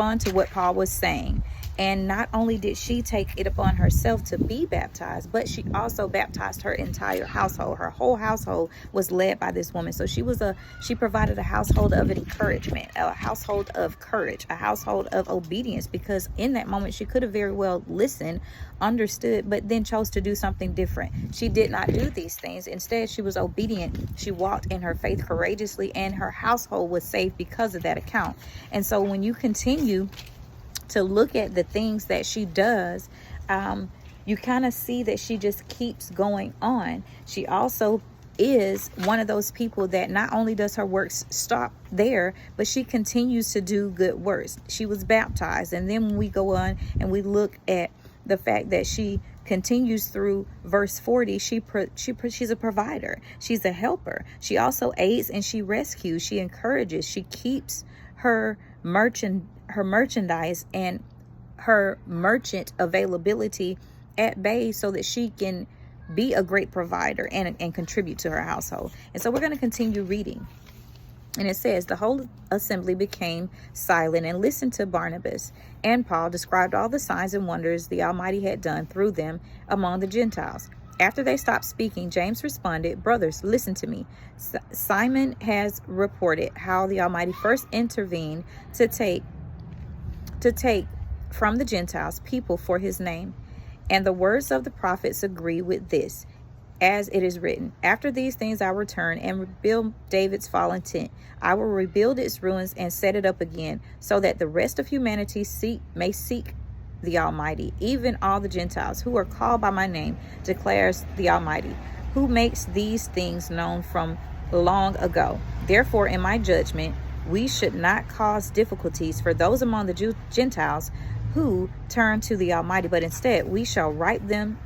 respond to what Paul was saying. And not only did she take it upon herself to be baptized, but she also baptized her entire household. Her whole household was led by this woman. So she provided a household of encouragement, a household of courage, a household of obedience, because in that moment she could have very well listened, understood, but then chose to do something different. She did not do these things. Instead, she was obedient. She walked in her faith courageously, and her household was saved because of that account. And so when you continue to look at the things that she does, you kind of see that she just keeps going on. She also is one of those people that not only does her works stop there, but she continues to do good works. She was baptized, and then when we go on and we look at the fact that she continues through verse 40, she's a provider, she's a helper. She also aids and she rescues, she encourages, she keeps her merchandise and her merchant availability at bay so that she can be a great provider and contribute to her household. And so we're going to continue reading. And it says, the whole assembly became silent and listened to Barnabas and Paul described all the signs and wonders the Almighty had done through them among the Gentiles. After they stopped speaking, James responded, brothers, listen to me. Simon has reported how the Almighty first intervened to take from the Gentiles people for his name. And the words of the prophets agree with this, as it is written, after these things I return and rebuild David's fallen tent. I will rebuild its ruins and set it up again, so that the rest of humanity may seek the Almighty, even all the Gentiles who are called by my name, declares the Almighty, who makes these things known from long ago. Therefore, in my judgment, we should not cause difficulties for those among the Gentiles who turn to the Almighty, but instead we shall write them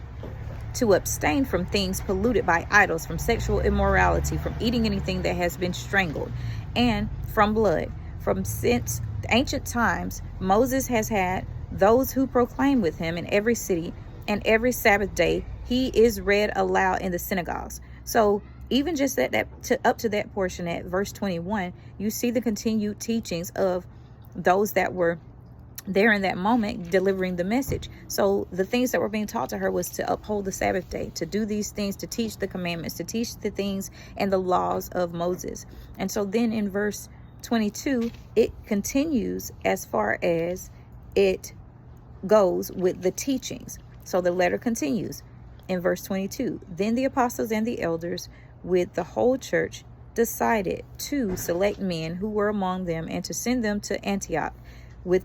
to abstain from things polluted by idols, from sexual immorality, from eating anything that has been strangled, and from blood. From since ancient times, Moses has had those who proclaim with him in every city, and every Sabbath day he is read aloud in the synagogues. So even just up to that portion at verse 21, you see the continued teachings of those that were there in that moment delivering the message. So the things that were being taught to her was to uphold the Sabbath day, to do these things, to teach the commandments, to teach the things and the laws of Moses. And so then in verse 22, it continues as far as it goes with the teachings. So the letter continues in verse 22. Then the apostles and the elders with the whole church decided to select men who were among them and to send them to Antioch.